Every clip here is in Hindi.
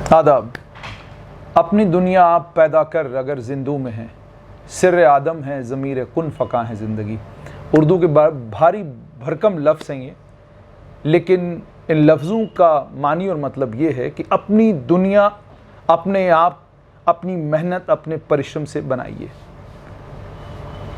आदाब। अपनी दुनिया आप पैदा कर अगर जिंदू में है, सिर आदम है ज़मीर कुन फ़का है ज़िंदगी। उर्दू के भारी भरकम लफ्ज़ हैं ये, लेकिन इन लफ्ज़ों का मानी और मतलब ये है कि अपनी दुनिया अपने आप, अपनी मेहनत, अपने परिश्रम से बनाइए।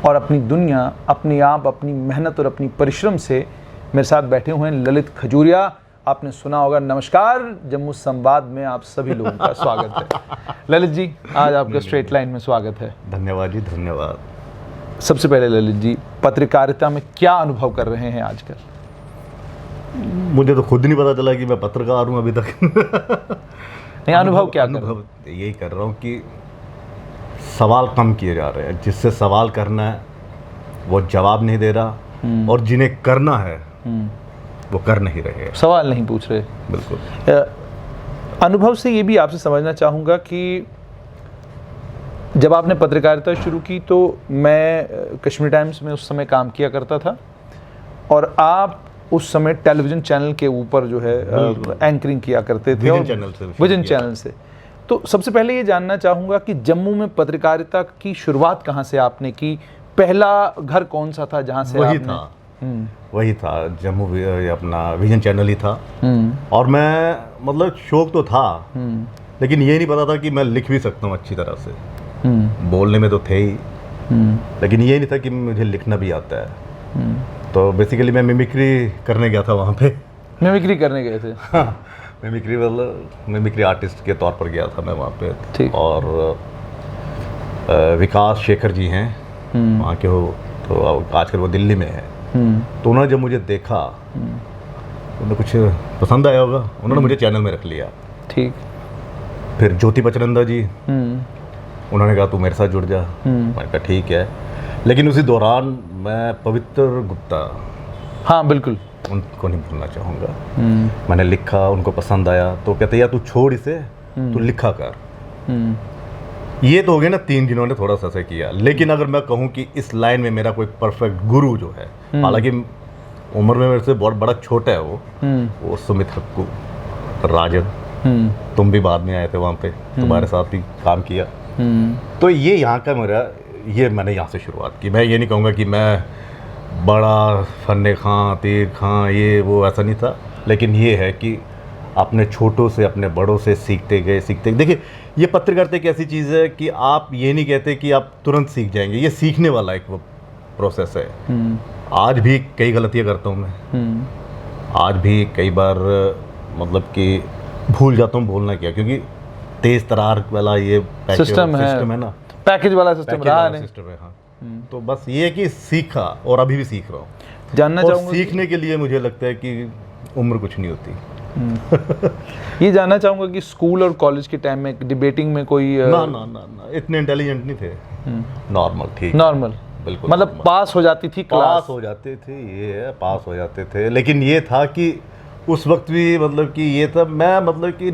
और अपनी दुनिया अपने आप, अपनी मेहनत और अपनी परिश्रम से मेरे साथ बैठे हुए हैं ललित खजूरिया। आपने सुना होगा। नमस्कार, जम्मू संवाद में आप सभी लोगों का स्वागत है। ललित जी, आज आपका स्ट्रेट लाइन में स्वागत है। धन्यवाद जी, धन्यवाद। सबसे पहले ललित जी, पत्रकारिता में क्या अनुभव कर रहे हैं आजकल? मुझे तो खुद नहीं पता चला कि मैं पत्रकार हूँ अभी तक। नहीं, अनुभव क्या कर रहे हैं? यही कर रहा हूँ कि सवाल कम किए जा रहे हैं। जिससे सवाल करना है वो जवाब नहीं दे रहा, और जिन्हें करना है वो कर नहीं रहे, सवाल नहीं पूछ रहे। बिल्कुल। अनुभव से ये भी आपसे समझना चाहूँगा कि जब आपने पत्रकारिता शुरू की तो मैं कश्मीर टाइम्स में उस समय काम किया करता था, और आप उस समय टेलीविज़न चैनल के ऊपर जो है एंकरिंग किया करते थे, विजन चैनल से। तो सबसे पहले ये जानना चाहूँगा कि जम्मू में पत्रकारिता की शुरुआत कहाँ से आपने की? पहला घर कौन सा था जहाँ से वही था जम्मू, अपना विजन चैनल ही था। और मैं मतलब शौक तो था, लेकिन ये नहीं पता था कि मैं लिख भी सकता हूँ अच्छी तरह से। बोलने में तो थे ही, लेकिन ये नहीं था कि मुझे लिखना भी आता है। तो बेसिकली मैं मिमिक्री करने गया था वहाँ पे। मिमिक्री करने गए थे? हाँ, मिमिक्री आर्टिस्ट के तौर पर गया था मैं वहाँ पे। और विकास शेखर जी हैं वहाँ के, हो तो आजकल वो दिल्ली में है। तो उन्होंने जब मुझे देखा, उन्हें कुछ पसंद आया होगा, उन्होंने मुझे चैनल में रख लिया। ठीक। फिर ज्योति बचनंदा जी, उन्होंने कहा तू मेरे साथ जुड़ जा। मैंने कहा ठीक है। लेकिन उसी दौरान मैं पवित्र गुप्ता, हाँ बिल्कुल, उनको नहीं भूलना चाहूँगा। मैंने लिखा, उनको पसंद आया, तो कहते यार तू छोड़ इसे, तू लिखा कर। ये तो हो गया ना 3 दिनों ने थोड़ा सा किया। लेकिन अगर मैं कहूँ कि इस लाइन में मेरा कोई परफेक्ट गुरु जो है, हालांकि उम्र में मेरे से बहुत बड़ा छोटा है वो सुमित हक्कू राजन। तुम भी बाद में आए थे वहाँ पे, तुम्हारे साथ भी काम किया। तो ये यहाँ का मैंने यहाँ से शुरुआत की। मैं ये नहीं कहूँगा कि मैं बड़ा फन्ने खां, तीर खां, ये वो ऐसा नहीं था। लेकिन ये है कि अपने छोटों से, अपने बड़ों से सीखते गए। देखिए, ये पत्रकारिता एक ऐसी चीज़ है कि आप ये नहीं कहते कि आप तुरंत सीख जाएंगे। ये सीखने वाला एक वो प्रोसेस है। आज भी कई गलतियाँ करता हूँ मैं। आज भी कई बार मतलब कि भूल जाता हूँ बोलना क्या, क्योंकि तेज तरार वाला ये सिस्टम है ना, पैकेज वाला सिस्टम रहा नहीं। हाँ। तो बस ये है कि सीखा, और अभी भी सीख रहा हूँ। जानना चाहूँगा, सीखने के लिए मुझे लगता है कि उम्र कुछ नहीं होती। ये जानना चाहूँगा कि स्कूल और कॉलेज के टाइम में डिबेटिंग में कोई ना इतने इंटेलिजेंट नहीं थे। नॉर्मल, ठीक, नॉर्मल, बिल्कुल। मतलब पास हो जाती थी क्लास, पास हो जाते थे, ये है पास हो जाते थे। लेकिन ये था कि उस वक्त भी मतलब कि ये था, मैं मतलब कि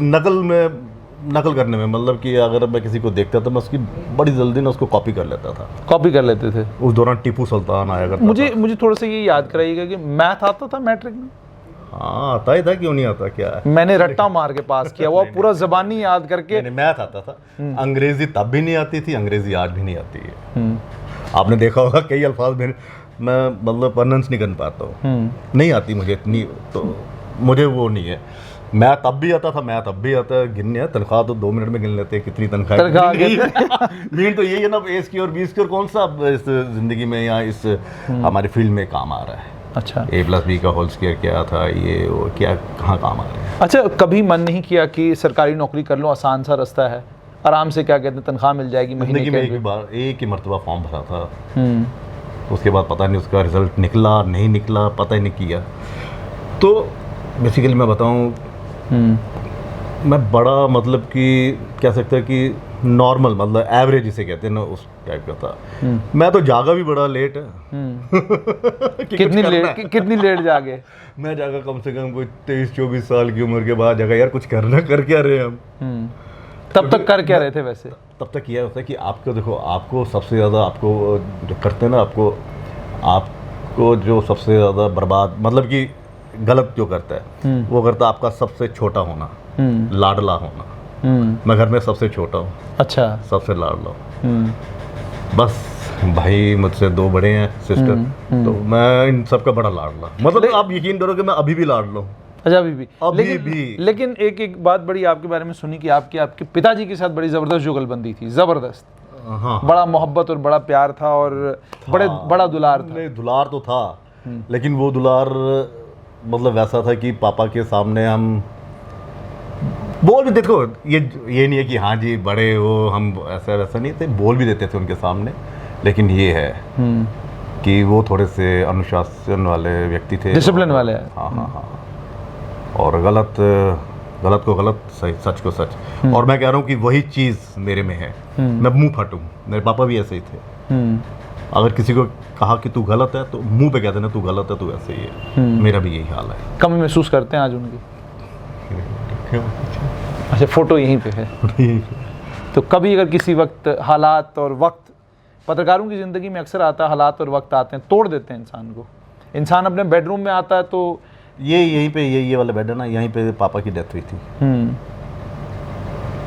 नकल करने में, मतलब कि अगर मैं किसी को देखता था मैं उसकी बड़ी जल्दी ना उसको कॉपी कर लेता था। कॉपी कर लेते थे। उस दौरान टीपू सुल्तान आया करता था। मुझे थोड़ा सा ये याद कराइएगा कि मैथ आता था मैट्रिक में? हाँ, आता ही था, क्यों नहीं आता, क्या है। मैंने रट्टा मार के पास किया वो पूरा ज़बानी याद करके। मैथ आता था। अंग्रेजी तब भी नहीं आती थी, अंग्रेजी आज भी नहीं आती है। आपने देखा होगा कई अल्फाज मैं मतलब प्रोनाउंस नहीं कर पाता हूँ, नहीं आती मुझे इतनी, तो मुझे वो नहीं है। मैथ तब भी आता था, मैथ अब भी आता है। गिनने तनख्वाह तो 2 मिनट में गिन लेते हैं, कितनी तनख्वाह मेन तो यही है ना, 20 की और 20 की, और कौन सा इस जिंदगी में या इस हमारी फील्ड में काम आ रहा है। अच्छा, A+B का होल स्क्वायर क्या था, ये वो क्या, कहाँ काम आ रहा है। अच्छा, कभी मन नहीं किया कि सरकारी नौकरी कर लो, आसान सा रास्ता है, आराम से क्या कहते हैं तनख्वाह मिल जाएगी महीने की? एक ही मरतबा फॉर्म भरा था, तो उसके बाद पता नहीं उसका रिजल्ट निकला नहीं निकला, पता ही नहीं किया। तो बेसिकली मैं बताऊँ, मैं बड़ा मतलब कि कह सकता है कि नॉर्मल, मतलब एवरेज जिसे कहते हैं ना, उस टाइप का था। मैं तो जागा भी बड़ा लेट है। कितनी लेट जागे? मैं जागा कम से कम कोई 23-24 साल की उम्र के बाद जागा। यार कुछ करना, कर क्या रहे हम? तब तक कर क्या रहे थे वैसे? तब तक यह होता है कि आपको देखो, आपको सबसे ज़्यादा, आपको जो करते हैं ना, आपको जो सबसे ज़्यादा बर्बाद, मतलब कि गलत जो करता है, वो करता है आपका सबसे छोटा होना, लाडला होना। मैं घर में सबसे छोटा हूँ, अच्छा। सबसे लाडला हूँ। बस भाई मुझसे 2 बड़े हैं, सिस्टर, तो मैं इन सबका बड़ा लाडला। मतलब आप यकीन करो कि मैं अभी भी लाडला हूँ। अच्छा, अभी भी? अभी लेकिन एक बात बड़ी आपके बारे में सुनी कि आपके पिताजी के साथ बड़ी ज़बरदस्त जुगलबंदी थी, ज़बरदस्त। हाँ, बड़ा मोहब्बत और बड़ा प्यार था और बड़ा दुलार था। नहीं, दुलार तो था, लेकिन वो दुलार मतलब वैसा था कि पापा के सामने हम बोल भी, देखो ये नहीं है कि हाँ जी बड़े हो, हम ऐसा वैसा नहीं थे, बोल भी देते थे उनके सामने। लेकिन ये है कि वो थोड़े से अनुशासन वाले व्यक्ति थे, डिसिप्लिन वाले। हाँ हाँ हाँ, और गलत को गलत, सही सच को सच। और मैं कह रहा हूँ कि वही चीज़ मेरे में है। मैं मुंह फटूँ, मेरे पापा भी ऐसे ही थे। अगर किसी को कहा कि तू गलत है तो मुंह पे कह देना तू गलत है, तू ऐसे ही है। मेरा भी यही हाल है। कमी महसूस करते हैं आज उनकी? अच्छा, फोटो यहीं पे है। तो कभी अगर किसी वक्त हालात और वक्त, पत्रकारों की ज़िंदगी में अक्सर आता है, हालात और वक्त आते हैं, तोड़ देते हैं इंसान को। इंसान अपने बेडरूम में आता है तो यहीं पे ये वाला बेड है ना, यहीं पे पापा की डेथ हुई थी।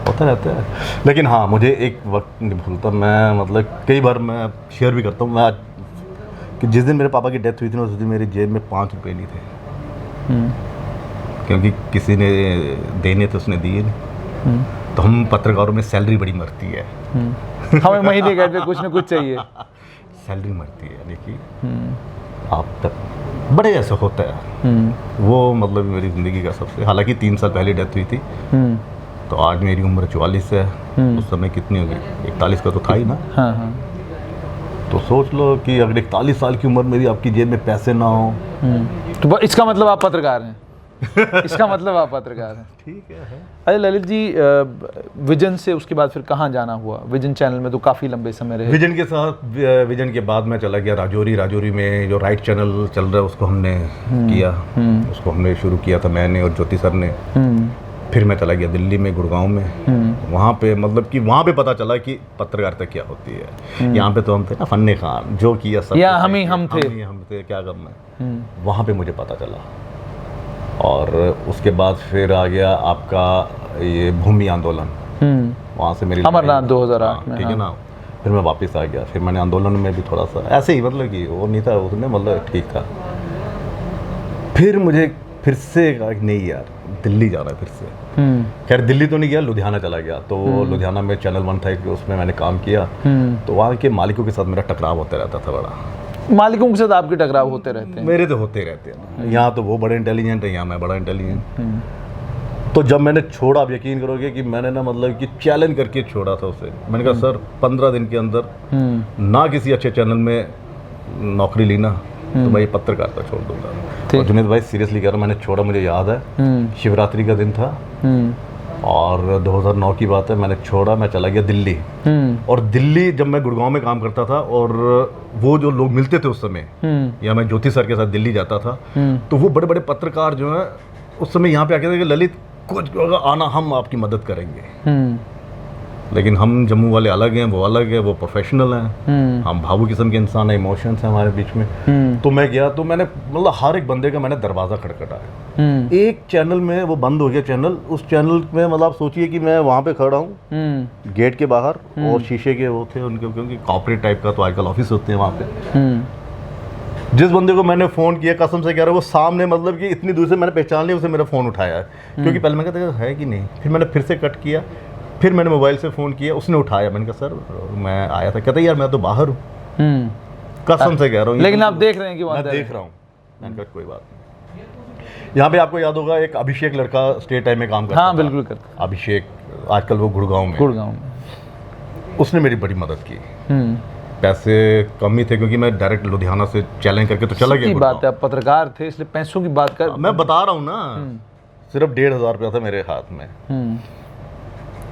होता रहता है। लेकिन हाँ, मुझे एक वक्त नहीं भूलता, मैं मतलब कई बार मैं शेयर भी करता हूँ मैं कि जिस दिन मेरे पापा की डेथ हुई थी ना, उस दिन मेरी जेब में 5 रुपये नहीं थे। क्योंकि किसी ने देने थे, उसने दिए नहीं। तो हम पत्रकारों में सैलरी बड़ी मरती है। हमें महीने के पे कुछ ना कुछ चाहिए। सैलरी मरती है, देखिए आप तक बड़े ऐसा होता है। वो मतलब मेरी ज़िंदगी का सबसे, हालांकि 3 साल पहले डेथ हुई थी, तो आज मेरी उम्र 44 है। उस समय कितनी होगी? 41 का तो था ही ना। हाँ हाँ। तो सोच लो कि अगर 41 साल की उम्र में भी आपकी जेब में पैसे ना हो, तो इसका मतलब आप पत्रकार हैं। इसका मतलब आप पत्रकार हैं। ठीक है। अरे ललित जी, विजन से उसके बाद फिर कहाँ जाना हुआ? विजन चैनल में तो काफ़ी लंबे समय रहे। विजन के बाद मैं चला गया राजौरी में जो राइट चैनल चल रहा है उसको हमने किया। उसको हमने शुरू किया था, मैंने और ज्योति सर ने। फिर मैं चला गया दिल्ली में, गुड़गांव में। वहाँ पे मतलब कि वहाँ पे पता चला कि पत्रकारिता क्या होती है। यहाँ पे तो हम थे ना फन्ने खान, जो किया सब हम थे, क्या गम है। वहाँ पे मुझे पता चला, और उसके बाद फिर आ गया आपका ये भूमि आंदोलन। वहाँ से मेरी अमरनाथ 2008 में, ठीक है ना। फिर मैं वापस आ गया, फिर मैंने आंदोलन में भी थोड़ा सा ऐसे ही, मतलब कि वो नहीं था उसमें, मतलब ठीक था। फिर मुझे फिर से कहा कि नहीं यार, दिल्ली जाना है फिर से। खैर दिल्ली तो नहीं गया, लुधियाना चला गया। तो लुधियाना में चैनल 1 था कि उसमें मैंने काम किया। तो वहाँ के मालिकों के साथ मेरा टकराव होता रहता था बड़ा। मालिकों के साथ आपके टकराव होते रहते हैं? मेरे तो होते रहते हैं। यहाँ तो वो बड़े इंटेलिजेंट है, यहाँ मैं बड़ा इंटेलिजेंट। तो जब मैंने छोड़ा, आप यकीन करोगे कि मैंने ना मतलब कि चैलेंज करके छोड़ा था उसे। मैंने कहा सर 15 दिन के अंदर ना किसी अच्छे चैनल में नौकरी ली ना, तो मैं ये पत्रकारिता छोड़ दूंगा। और जुनेद भाई सीरियसली कह रहा हूँ, मैंने छोड़ा। मुझे याद है शिवरात्रि का दिन था और 2009 की बात है। मैंने छोड़ा, मैं चला गया दिल्ली। और दिल्ली जब मैं गुड़गांव में काम करता था, और वो जो लोग मिलते थे उस समय, या मैं ज्योति सर के साथ दिल्ली जाता था, तो वो बड़े बड़े पत्रकार जो हैं उस समय यहाँ पे आके थे कि ललित कुछ आना, हम आपकी मदद करेंगे। लेकिन हम जम्मू वाले अलग हैं, वो अलग है, वो प्रोफेशनल हैं। हम भावु किस्म के इंसान हैं, इमोशंस हैं हमारे बीच में। तो मैं गया, तो मैंने मतलब हर एक बंदे का मैंने दरवाज़ा खटखटाया। एक चैनल में वो बंद हो गया चैनल। उस चैनल में मतलब आप सोचिए कि मैं वहाँ पे खड़ा हूँ गेट के बाहर, और शीशे के वो थे उनके, क्योंकि कॉर्पोरेट टाइप का तो आजकल ऑफिस होते हैं वहाँ पे। जिस बंदे को मैंने फ़ोन किया, कसम से कह रहा हूँ, वो सामने मतलब कि इतनी दूर से मैंने पहचान लिया, उसे मेरा फ़ोन उठाया है। क्योंकि पहले मैं कहता है कि नहीं। फिर मैंने फिर से कट किया, फिर मैंने मोबाइल से फ़ोन किया, उसने उठाया। मैंने कहा सर मैं आया था। कहता यार मैं तो बाहर हूँ, कसम से कह रहा हूँ। लेकिन आप देख रहे हैं कि मैं देख रहा हूँ। मैंने कहा कोई बात नहीं। यहाँ पे आपको याद होगा एक अभिषेक लड़का स्टेट टाइम में काम करता था। हाँ बिल्कुल करता। अभिषेक आजकल वो गुड़गांव में। उसने मेरी बड़ी मदद की। पैसे कम ही थे, क्योंकि मैं डायरेक्ट लुधियाना से चैलेंज करके तो चला गया। बात है, आप पत्रकार थे इसलिए पैसों की बात कर, मैं बता रहा हूँ ना। सिर्फ 1,500 रुपया था मेरे हाथ में।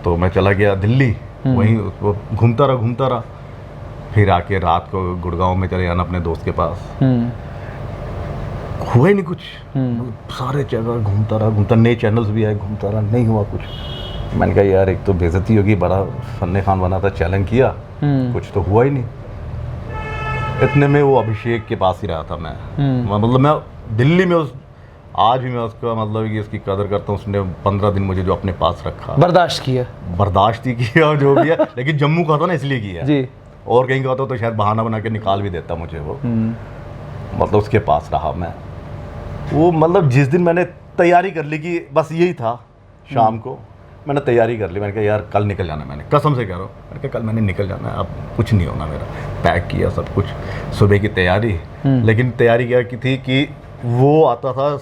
तो मैं चला गया दिल्ली, वहीं घूमता रहा। फिर आके रात को गुड़गांव में चले जाना अपने दोस्त के पास। हुआ ही नहीं कुछ। सारे जगह घूमता रहा, नए चैनल्स भी आए, घूमता रहा, नहीं हुआ कुछ। मैंने कहा यार एक तो बेइज्जती होगी, बड़ा फन्ने खान बना था, चैलेंज किया, कुछ तो हुआ ही नहीं। इतने में वो अभिषेक के पास ही रहा था मैं। मतलब मैं दिल्ली में उस आज भी मैं उसका मतलब कि उसकी कदर करता हूँ। उसने 15 दिन मुझे जो अपने पास रखा, बर्दाश्त ही किया और जो भी है, लेकिन जम्मू का था ना इसलिए किया जी। और कहीं का होता तो शायद बहाना बना के निकाल भी देता मुझे वो। मतलब उसके पास रहा मैं। वो मतलब जिस दिन मैंने तैयारी कर ली कि बस यही था, शाम को मैंने तैयारी कर ली, मैंने कहा यार कल निकल जाना है, मैंने कसम से कह रहा हूँ, मैंने कहा कल मैंने निकल जाना है, अब कुछ नहीं होना मेरा। पैक किया सब कुछ, सुबह की तैयारी। लेकिन तैयारी क्या की थी कि वो आता था,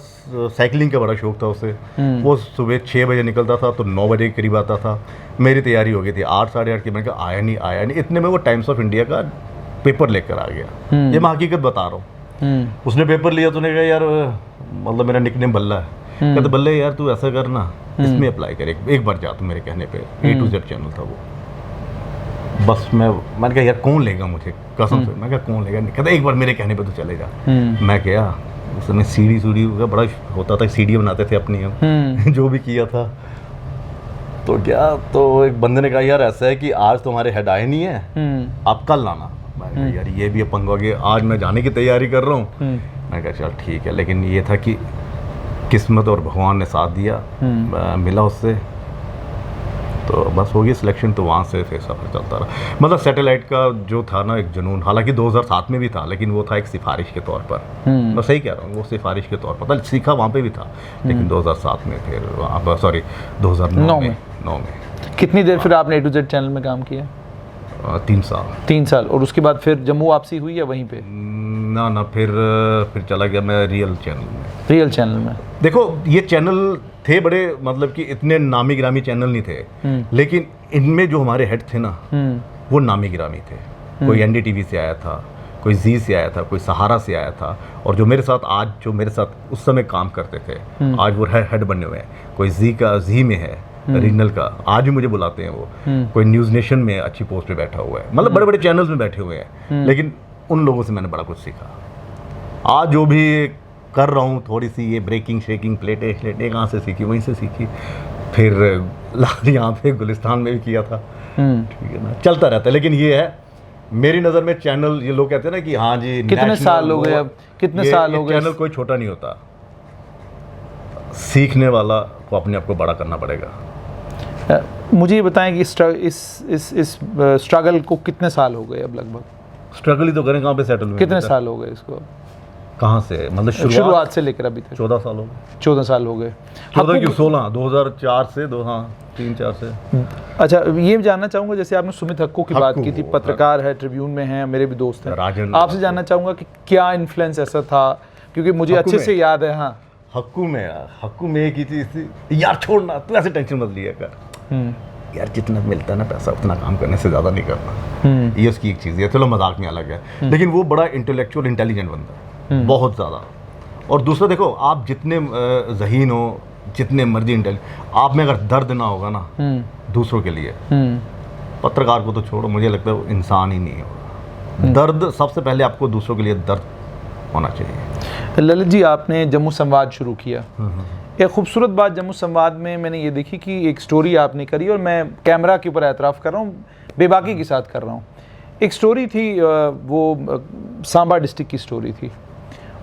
साइकिलिंग का बड़ा शौक था उसे, वो सुबह 6 बजे निकलता था तो 9 बजे के करीब आता था। मेरी तैयारी हो गई थी 8 साढ़े 8 की, मैंने कहा आया नहीं। इतने में वो टाइम्स ऑफ इंडिया का पेपर लेकर आ गया। ये मैं हकीकत बता रहा हूँ। उसने पेपर लिया तो ने कहा यार मतलब मेरा निकनेम बल्ला है, कहते बल्ले यार तू ऐसा कर ना, इसमें अप्लाई कर, एक बार जा तू मेरे कहने पे। A to Z चैनल था वो। बस मैंने कहा यार कौन लेगा मुझे, कसम से मैं कहा कौन लेगा। कहता एक बार मेरे कहने पे तो चले जा। मैं गया, उस समय सीडी का बड़ा होता था, सीडी बनाते थे अपनी हम जो भी किया था। तो गया तो एक बंदे ने कहा यार ऐसा है कि आज तुम्हारे हेड आए नहीं है, आप कल लाना। मैं कहा यार ये भी पंगा गया, आज मैं जाने की तैयारी कर रहा हूँ। मैं कहा चल ठीक है, लेकिन ये था कि किस्मत और भगवान ने साथ दिया, मिला उससे तो बस हो गई सिलेक्शन। तो वहाँ से फिर सफ़र चलता रहा। मतलब सैटेलाइट का जो था ना एक जुनून, हालांकि 2007 में भी था, लेकिन वो था एक सिफारिश के तौर पर। मैं सही कह रहा हूँ, वो सिफारिश के तौर पर था, सीखा वहाँ पे भी था, लेकिन 2007 में फिर वहाँ पर 2009 में। कितनी देर फिर आपने A to Z चैनल में काम किया? 3 साल। और उसके बाद फिर जम्मू वापसी हुई या वहीं पे? ना फिर चला गया मैं रियल चैनल में। देखो ये चैनल थे बड़े, मतलब कि इतने नामी गिरामी चैनल नहीं थे, लेकिन इनमें जो हमारे हेड थे ना वो नामी गिरामी थे। कोई NDTV से आया था, कोई जी से आया था, कोई सहारा से आया था, और जो मेरे साथ उस समय काम करते थे आज वो हेड बने हुए हैं। कोई जी में है रीजनल का, आज भी मुझे बुलाते हैं वो। कोई न्यूज़ नेशन में अच्छी पोस्ट पे बैठा हुआ है, मतलब बड़े बड़े चैनल्स में बैठे हुए हैं। लेकिन उन लोगों से मैंने बड़ा कुछ सीखा। आज जो भी कर रहा हूँ, थोड़ी सी ये ब्रेकिंग शेकिंग प्लेटें कहाँ से सीखी, वहीं से सीखी। फिर यहाँ पे गुलिस्तान में भी किया था। ठीक है ना, चलता रहता है। लेकिन ये है मेरी नज़र में चैनल, ये लोग कहते हैं ना कि हाँ जी कितने साल हो गए, अब कितने साल हो गए? चैनल कोई छोटा नहीं होता, सीखने वाला को अपने आप को बड़ा करना पड़ेगा। मुझे ये बताएं कि इस स्ट्रगल को कितने साल हो गए अब? लगभग स्ट्रगल ही तो करें, कहाँ पे सेटल हुए? कितने साल हो गए इसको? कहाँ से मतलब शुरुआत से लेकर अभी तक? 14 साल हो गए। 14 साल हो गए। 2004 से 3-4 से। अच्छा, ये जानना चाहूँगा, जैसे आपने सुमित हक्कू की बात की थी, पत्रकार है, ट्रिब्यून में हैं, मेरे भी दोस्त हैं। आपसे जानना चाहूँगा कि क्या इन्फ्लुएंस ऐसा था, क्योंकि मुझे अच्छे से याद है। हाँ, हक्कू में एक ही चीज़ थी, यार छोड़ना, तू ऐसे टेंशन मत लिया कर, यार जितना मिलता है ना पैसा उतना काम करने से ज़्यादा नहीं करना। ये उसकी एक चीज़ है, चलो मजाक में अलग है, लेकिन वो बड़ा इंटेलेक्चुअल इंटेलिजेंट बंदा है, बहुत ज़्यादा। और दूसरा देखो, आप जितने ज़हीन हो, जितने मर्जी आप में अगर दर्द ना होगा ना दूसरों के लिए, पत्रकार को तो छोड़ो, मुझे लगता है वो इंसान ही नहीं होगा। दर्द सबसे पहले आपको दूसरों के लिए दर्द होना चाहिए। ललित जी, आपने जम्मू संवाद शुरू किया। एक खूबसूरत बात जम्मू संवाद में मैंने ये देखी कि एक स्टोरी आपने करी, और मैं कैमरा के ऊपर एतराफ़ कर रहा हूँ, बेबाकी के साथ कर रहा हूँ। एक स्टोरी थी, वो सांबा डिस्ट्रिक्ट की स्टोरी थी।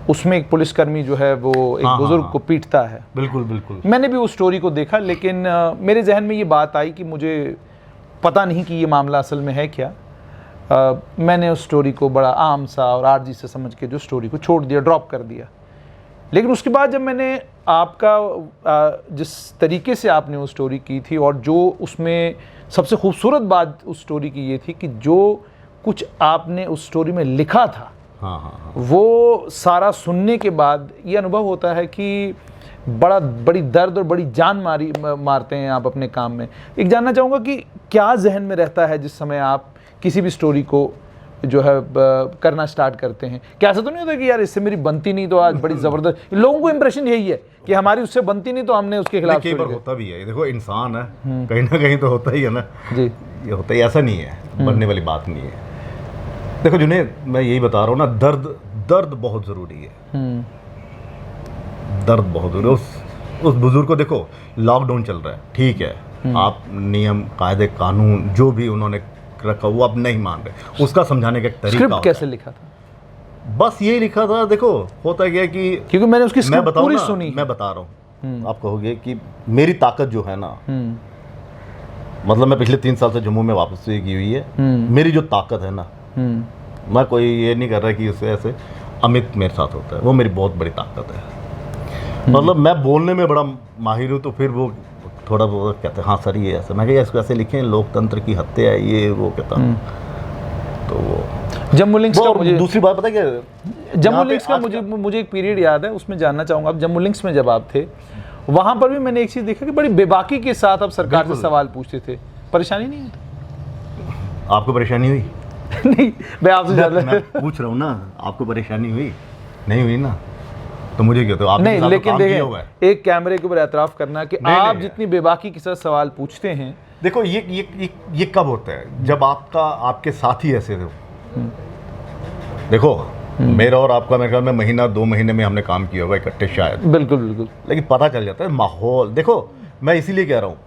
उसमें एक पुलिसकर्मी जो है वो एक बुजुर्ग को पीटता है। बिल्कुल। मैंने भी उस स्टोरी को देखा, लेकिन मेरे जहन में ये बात आई कि मुझे पता नहीं कि ये मामला असल में है क्या। मैंने उस स्टोरी को बड़ा आम सा और आर्जी से समझ के जो स्टोरी को छोड़ दिया, ड्रॉप कर दिया। लेकिन उसके बाद जब मैंने आपका जिस तरीके से आपने वो स्टोरी की थी, और जो उसमें सबसे खूबसूरत बात उस स्टोरी की ये थी कि जो कुछ आपने उस स्टोरी में लिखा था, वो सारा सुनने के बाद ये अनुभव होता है कि बड़ी दर्द और बड़ी जान मारते हैं आप अपने काम में। एक जानना चाहूँगा कि क्या जहन में रहता है जिस समय आप किसी भी स्टोरी को जो है करना स्टार्ट करते हैं? क्या ऐसा तो नहीं होता कि यार इससे मेरी बनती नहीं तो आज बड़ी ज़बरदस्त, लोगों को इंप्रेशन यही है कि हमारी उससे बनती नहीं तो हमने उसके खिलाफ। कई बार होता भी है, देखो इंसान है, कहीं ना कहीं तो होता ही है ना जी, ये होता ही, ऐसा नहीं है, बनने वाली बात नहीं है। देखो जुनेद, मैं यही बता रहा हूँ ना, दर्द बहुत ज़रूरी है। दर्द बहुत ज़रूरी है। उस बुजुर्ग को देखो, लॉकडाउन चल रहा है, ठीक है, आप नियम कायदे कानून जो भी उन्होंने रखा वो आप नहीं मान रहे, उसका समझाने का एक तरीका। स्क्रिप्ट कैसे लिखा था? बस यही लिखा था। देखो होता क्या कि क्योंकि मैंने उसकी मैं स्क्रिप्ट बताऊं पूरी ना, सुनी। मैं बता रहा हूँ, आप कहोगे कि मेरी ताकत जो है ना, मतलब मैं पिछले 3 साल से जम्मू में वापसी की हुई है, मेरी जो ताकत है ना, मैं कोई ये नहीं कर रहा कि उससे ऐसे अमित मेरे साथ होता है, वो मेरी बहुत बड़ी ताकत है। मतलब मैं बोलने में बड़ा माहिर हूँ, तो फिर वो थोड़ा बहुत कहते हैं हाँ सर ये ऐसा, मैं क्या इसको ऐसे लिखें, लोकतंत्र की हत्या है ये वो कहता। तो वो जम्मू लिंक्स का मुझे दूसरी बात पता है क्या, जम्मू लिंक्स का मुझे एक पीरियड याद है, उसमें जानना चाहूंगा आप जम्मू लिंक्स में जब आप थे वहां पर भी मैंने एक चीज देखा कि बड़ी बेबाकी के साथ आप सरकार से सवाल पूछते थे, परेशानी नहीं है? आपको परेशानी हुई? नहीं मैं आपसे मैं पूछ रहा हूँ ना, आपको परेशानी हुई? नहीं हुई ना, तो मुझे क्या, तो आप नहीं, लेकिन देखें एक कैमरे के ऊपर एतराफ करना कि आप जितनी बेबाकी के साथ सवाल पूछते हैं। देखो ये कब होता है, जब आपके साथी ऐसे थे। देखो मेरा और आपका मेरे ख्याल में महीना 2 महीने में हमने काम किया होगा इकट्ठे शायद। बिल्कुल बिल्कुल। लेकिन पता चल जाता है माहौल। देखो मैं इसीलिए कह रहा हूँ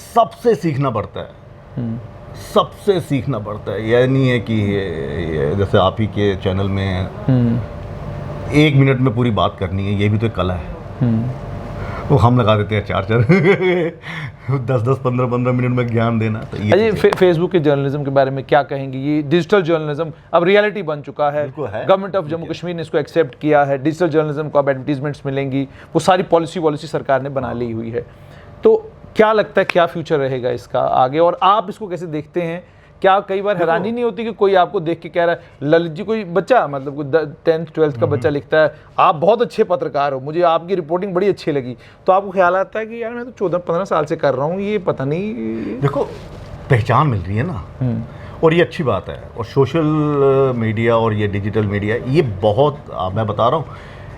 सबसे सीखना पड़ता है, सबसे सीखना पड़ता है। यह नहीं है कि ये जैसे आप ही के चैनल में 1 मिनट में पूरी बात करनी है, ये भी तो एक कला है। वो हम लगा देते हैं 4-4 10-10 15-15 मिनट में ज्ञान देना। तो ये फेसबुक के जर्नलिज्म के बारे में क्या कहेंगे? ये डिजिटल जर्नलिज्म अब रियलिटी बन चुका है, गवर्नमेंट ऑफ जम्मू कश्मीर ने इसको एक्सेप्ट किया है, डिजिटल जर्नलिज्म को अब एडवर्टीजमेंट्स मिलेंगी, वो सारी पॉलिसी सरकार ने बना ली हुई है। तो क्या लगता है क्या फ्यूचर रहेगा इसका आगे, और आप इसको कैसे देखते हैं? क्या कई बार हैरानी नहीं होती कि कोई आपको देख के कह रहा है, ललित जी कोई बच्चा मतलब कोई 10th 12th का बच्चा लिखता है आप बहुत अच्छे पत्रकार हो, मुझे आपकी रिपोर्टिंग बड़ी अच्छी लगी, तो आपको ख्याल आता है कि यार मैं तो 14-15 साल से कर रहा हूँ, ये पता नहीं। देखो पहचान मिल रही है ना, और ये अच्छी बात है। और सोशल मीडिया और ये डिजिटल मीडिया ये बहुत, मैं बता रहा हूँ,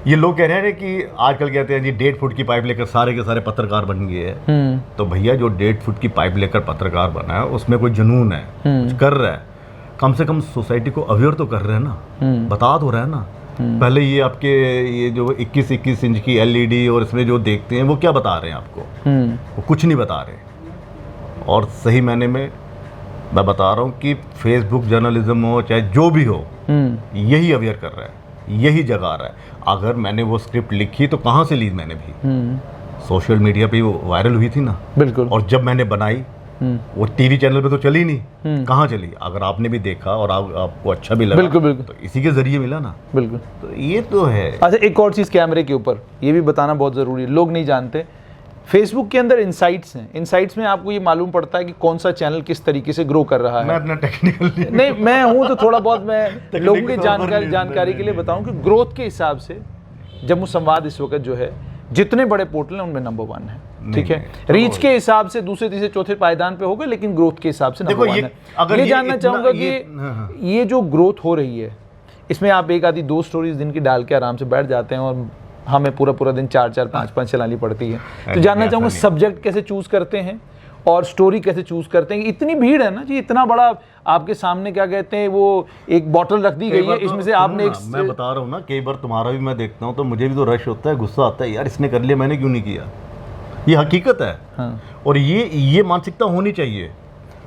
ये लोग कह रहे हैं कि आजकल कहते हैं जी 1.5 फुट की पाइप लेकर सारे के सारे पत्रकार बन गए हैं। तो भैया जो 1.5 फुट की पाइप लेकर पत्रकार बना है उसमें कोई जुनून है, कुछ कर रहा है, कम से कम सोसाइटी को अवेयर तो कर रहे हैं ना, बता तो रहा है ना। पहले ये आपके ये जो 21-21 इंच की LED और इसमें जो देखते हैं वो क्या बता रहे हैं आपको? वो कुछ नहीं बता रहे। और सही मायने में मैं बता रहा हूँ कि फेसबुक जर्नलिज्म हो चाहे जो भी हो, यही अवेयर कर रहा है, यही जगा रहा है। अगर मैंने वो स्क्रिप्ट लिखी तो कहाँ से ली मैंने भी? सोशल मीडिया पे वो वायरल हुई थी ना। बिल्कुल। और जब मैंने बनाई वो टीवी चैनल पे तो चली नहीं, कहाँ चली? अगर आपने भी देखा और आपको अच्छा भी लगा, बिल्कुल बिल्कुल, तो इसी के जरिए मिला ना। बिल्कुल, तो ये तो है। अच्छा एक और चीज़ कैमरे के ऊपर ये भी बताना बहुत ज़रूरी है, लोग नहीं जानते फेसबुक के अंदर इनसाइट्स हैं। इनसाइट्स में आपको ये मालूम पड़ता है कि कौन सा चैनल किस तरीके से ग्रो कर रहा है। मैं अपना टेक्निकल नहीं मैं हूँ तो थोड़ा बहुत मैं लोगों की जानकारी के लिए बताऊं कि ग्रोथ के हिसाब से जम्मू संवाद इस वक्त जो है जितने बड़े पोर्टल हैं उनमें नंबर 1 है, ठीक है। रीच के हिसाब से दूसरे तीसरे चौथे पायदान पे होगा, लेकिन ग्रोथ के हिसाब से नंबर 1 है। अगर ये जानना चाहूँगा कि ये जो ग्रोथ हो रही है इसमें आप एक आधी 2 स्टोरीज दिन की डाल के आराम से बैठ जाते हैं और हमें पूरा दिन 4-4 5-5 चलानी पड़ती है। तो जानना चाहूँगा सब्जेक्ट कैसे चूज करते हैं और स्टोरी कैसे चूज करते हैं? इतनी भीड़ है ना जी, इतना बड़ा आपके सामने क्या कहते हैं वो एक बॉटल रख दी गई है, इसमें से आपने एक मैं बता रहा हूँ ना, कई बार तुम्हारा भी मैं देखता हूँ तो मुझे भी तो रश होता है, गुस्सा आता है, यार इसने कर लिया मैंने क्यों नहीं किया। ये हकीकत है। हाँ। और ये मानसिकता होनी चाहिए।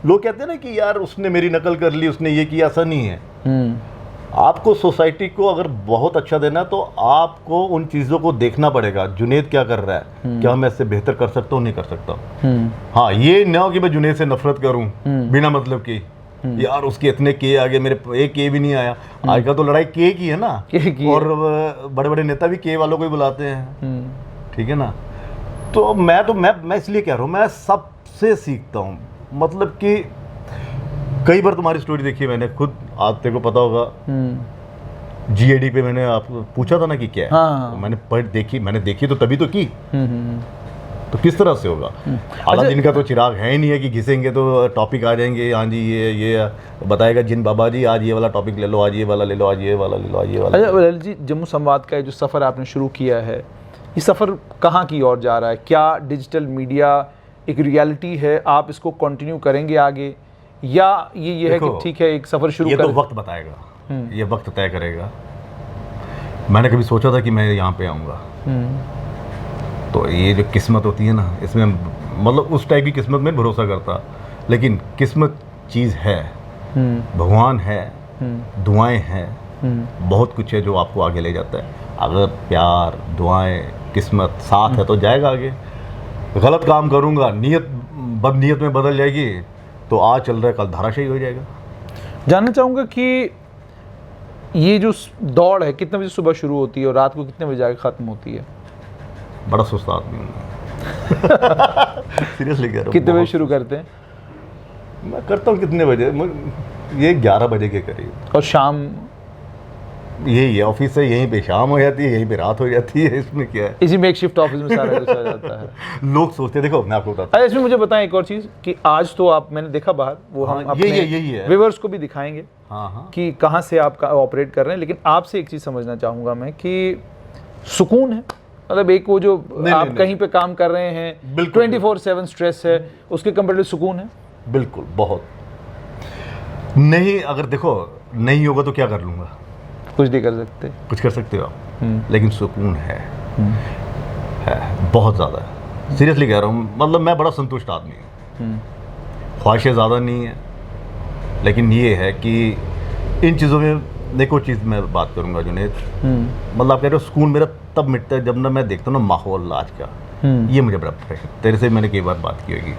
लोग कहते हैं ना कि यार उसने मेरी नकल कर ली, उसने ये किया, ऐसा नहीं है। आपको सोसाइटी को अगर बहुत अच्छा देना है तो आपको उन चीज़ों को देखना पड़ेगा। जुनेद क्या कर रहा है, क्या मैं इससे बेहतर कर सकता हूँ, नहीं कर सकता। हाँ, ये ना हो कि मैं जुनेद से नफरत करूँ बिना मतलब की, यार उसके इतने के आगे मेरे एक के भी नहीं आया। आजकल तो लड़ाई के की है ना, और बड़े बड़े नेता भी के वालों को ही बुलाते हैं, ठीक है ना। तो मैं इसलिए कह रहा हूँ, मैं सबसे सीखता हूँ। मतलब कि कई बार तुम्हारी स्टोरी देखी मैंने खुद, आज तेरे को पता होगा GAD पे मैंने आपको पूछा था ना कि क्या है। हाँ। तो मैंने देखी तो तभी तो की। तो किस तरह से होगा? आधा दिन का तो चिराग है ही नहीं है कि घिसेंगे तो टॉपिक आ जाएंगे। हाँ जी ये बताएगा जिन बाबा जी आज ये वाला टॉपिक ले लो, आज ये वाला ले लो, आज ये वाला ले लो, आज ये वाला। अच्छा ललित जी, जम्मू संवाद का जो सफ़र आपने शुरू किया है, ये सफ़र कहाँ की ओर जा रहा है? क्या डिजिटल मीडिया एक रियलिटी है, आप इसको कंटिन्यू करेंगे आगे, या ये है कि ठीक है एक सफ़र शुरू ये तो वक्त बताएगा, ये वक्त तय करेगा। मैंने कभी सोचा था कि मैं यहाँ पे आऊँगा, तो ये जो किस्मत होती है ना, इसमें मतलब उस टाइप की किस्मत में भरोसा करता, लेकिन किस्मत चीज़ है, भगवान है, दुआएं हैं, बहुत कुछ है जो आपको आगे ले जाता है। अगर प्यार, दुआएं, किस्मत साथ है तो जाएगा आगे। गलत काम करूंगा, नीयत बदनीयत में बदल जाएगी तो आज चल रहा है कल धाराशाही हो जाएगा। जानना चाहूँगा कि ये जो दौड़ है कितने बजे सुबह शुरू होती है और रात को कितने बजे जाके ख़त्म होती है? बड़ा सुस्त आदमी हूँ सीरियसली कह रहा हूँ। कितने बजे शुरू करते हैं? मैं करता हूँ कितने बजे, ये 11 बजे के करीब। और शाम? यही है, ऑफिस से यहीं पे शाम हो जाती है, यहीं पे रात हो जाती है, इसमें क्या है। इसी मेकशिफ्ट ऑफिस में सारा कुछ हो जाता है। लोग सोचते हैं, देखो मैं आपको बताता हूँ। इसमें मुझे बताएं एक और चीज़ कि आज तो आप, मैंने देखा बाहर, वो हम अपने यही है व्यूअर्स को भी दिखाएंगे हाँ। कि कहाँ से आप ऑपरेट कर रहे हैं। लेकिन आपसे एक चीज़ समझना चाहूँगा मैं कि सुकून है, मतलब एक वो जो आप कहीं पे काम कर रहे हैं 24/7 स्ट्रेस है, उसके कंपेरेटिव सुकून है? बिल्कुल, बहुत नहीं। अगर देखो नहीं होगा तो क्या कर लूँगा, कुछ नहीं कर सकते। कुछ कर सकते हो आप, लेकिन सुकून है बहुत ज़्यादा है। सीरियसली कह रहा हूँ, मतलब मैं बड़ा संतुष्ट आदमी हूँ। ख्वाहिशें ज़्यादा नहीं है, लेकिन ये है कि इन चीज़ों में देखो, चीज़ मैं बात करूँगा जुनेद, मतलब आप कह रहे हो सुकून मेरा तब मिटता है जब ना मैं देखता हूँ ना माहौल आज का, ये मुझे बड़ा पसंद है। तेरे से मैंने कई बार बात की होगी,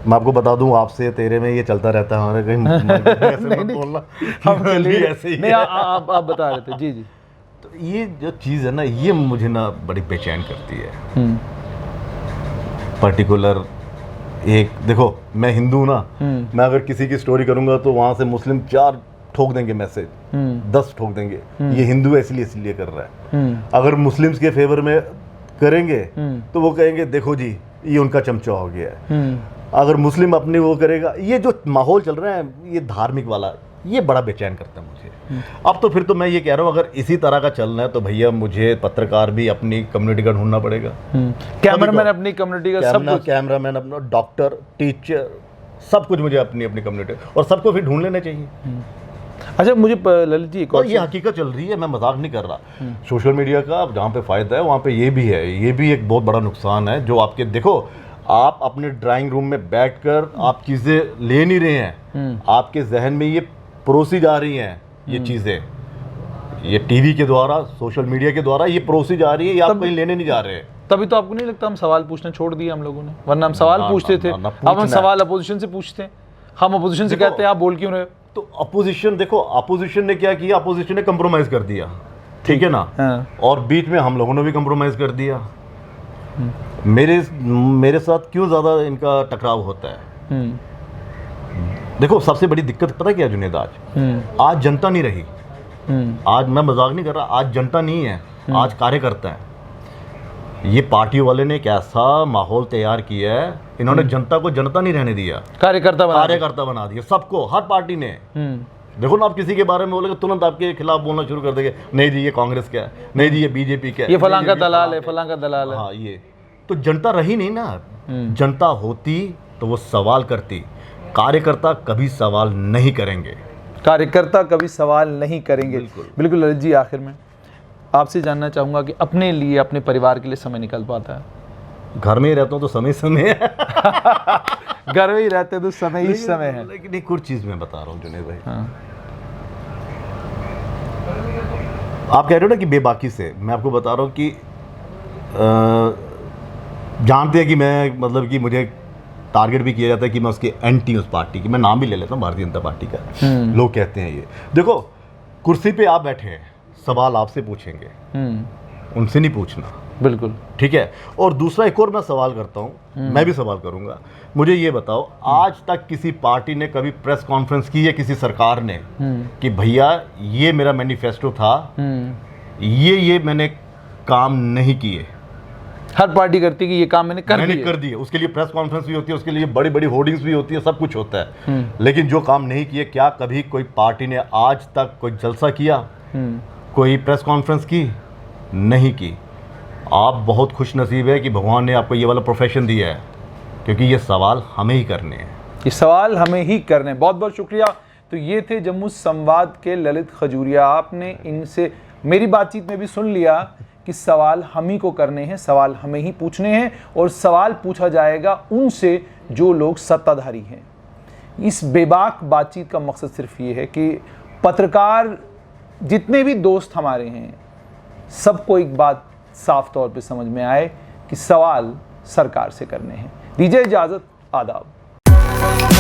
मैं आपको बता दूं, आपसे तेरे में ये चलता रहता है हमारे कहीं ऐसे मत बोलना, हम ऐसे ही नहीं, आप बता रहे थे। जी जी। तो ये जो चीज़ है ना, ये मुझे ना बड़ी बेचैन करती है। पर्टिकुलर एक देखो, मैं हिंदू ना, मैं अगर किसी की स्टोरी करूंगा तो वहां से मुस्लिम 4 ठोक देंगे मैसेज, 10 ठोक देंगे, ये हिंदू इसलिए कर रहा है। अगर मुस्लिम्स के फेवर में करेंगे तो वो कहेंगे देखो जी ये उनका चमचा हो गया है। अगर मुस्लिम अपनी वो करेगा, ये जो माहौल चल रहा है ये धार्मिक वाला, ये बड़ा बेचैन करता है मुझे। अब तो फिर तो मैं ये कह रहा हूँ, अगर इसी तरह का चलना है तो भैया मुझे पत्रकार भी अपनी कम्युनिटी का ढूंढना पड़ेगा, कैमरामैन अपनी कम्युनिटी का, सब कुछ, कैमरामैन अपना, डॉक्टर, टीचर, सब कुछ मुझे अपनी कम्युनिटी, और सबको फिर ढूंढ लेना चाहिए। अच्छा, मुझे ललित जी एक और ये हकीकत चल रही है, मैं मजाक नहीं कर रहा। सोशल मीडिया का जहाँ पे फ़ायदा है वहाँ पे ये भी है, ये भी एक बहुत बड़ा नुकसान है। जो आपके देखो, आप अपने ड्राइंग रूम में बैठकर आप चीज़ें ले नहीं रहे हैं, आपके जहन में ये परोसी जा रही हैं ये चीज़ें, ये टीवी के द्वारा, सोशल मीडिया के द्वारा ये परोसी जा रही है, ये आप कहीं लेने नहीं जा रहे हैं। तभी तो आपको नहीं लगता हम सवाल पूछना छोड़ दिए हम लोगों ने? वरना हम सवाल पूछते थे, अब हम सवाल अपोजिशन से पूछते हैं। हम अपोजिशन से कहते हैं आप बोल क्यों रहे हो? तो अपोजिशन देखो, अपोजिशन ने क्या किया, अपोजिशन ने कंप्रोमाइज कर दिया, ठीक है ना, और बीच में हम लोगों ने भी कंप्रोमाइज कर दिया। मेरे साथ क्यों ज़्यादा इनका टकराव होता है? देखो सबसे बड़ी दिक्कत पता क्या जुनेद, आज जनता नहीं रही, आज मैं मजाक नहीं कर रहा, आज जनता नहीं है, आज कार्यकर्ता है। ये पार्टी वाले ने एक ऐसा माहौल तैयार किया है, इन्होंने जनता को जनता नहीं रहने दिया, कार्यकर्ता बना दिया सबको, हर पार्टी ने। देखो ना, आप किसी के बारे में बोलेंगे तुरंत आपके खिलाफ बोलना शुरू कर देंगे, नहीं जी ये कांग्रेस का है, नहीं जी ये बीजेपी का है, ये फलां का दलाल है, फलां का दलाल है। हाँ, ये तो जनता रही नहीं ना। जनता होती तो वो सवाल करती, कार्यकर्ता कभी सवाल नहीं करेंगे, कार्यकर्ता कभी सवाल नहीं करेंगे। बिल्कुल ललित जी, आखिर में आपसे जानना चाहूँगा कि अपने लिए, अपने परिवार के लिए समय निकल पाता है? घर में ही रहता हूँ तो समय है घर में ही रहते तो समय ही समय है। लेकिन एक और चीज़ मैं बता रहा हूँ जुनेद भाई, आप कह रहे हो ना कि बेबाकी से, मैं आपको बता रहा हूँ कि जानते हैं कि मैं, मतलब कि मुझे टारगेट भी किया जाता है कि मैं उसके एंटी, उस पार्टी की, मैं नाम भी ले लेता हूँ भारतीय जनता पार्टी का। लोग कहते हैं ये देखो, कुर्सी पे आप बैठे हैं, सवाल आपसे पूछेंगे, उनसे नहीं पूछना। बिल्कुल ठीक है। और दूसरा एक और मैं सवाल करता हूँ, मैं भी सवाल करूँगा, मुझे ये बताओ, आज तक किसी पार्टी ने कभी प्रेस कॉन्फ्रेंस की है किसी सरकार ने कि भैया ये मेरा मैनिफेस्टो था, ये मैंने काम नहीं किए? हर पार्टी करती है कि ये काम मैंने कर दिए। उसके लिए प्रेस कॉन्फ्रेंस भी होती है, उसके लिए बड़ी बड़ी होर्डिंग्स भी होती है, सब कुछ होता है। लेकिन जो काम नहीं किए, क्या कभी कोई पार्टी ने आज तक कोई जलसा किया, कोई प्रेस कॉन्फ्रेंस की? नहीं की। आप बहुत खुश नसीब है कि भगवान ने आपको ये वाला प्रोफेशन दिया है, क्योंकि ये सवाल हमें ही करने हैं, ये सवाल हमें ही करने हैं। बहुत बहुत शुक्रिया। तो ये थे जम्मू संवाद के ललित खजूरिया। आपने इनसे मेरी बातचीत में भी सुन लिया कि सवाल हम ही को करने हैं, सवाल हमें ही पूछने हैं, और सवाल पूछा जाएगा उनसे जो लोग सत्ताधारी हैं। इस बेबाक बातचीत का मकसद सिर्फ ये है कि पत्रकार जितने भी दोस्त हमारे हैं सबको एक बात साफ तौर पे समझ में आए कि सवाल सरकार से करने हैं। दीजिए इजाज़त, आदाब।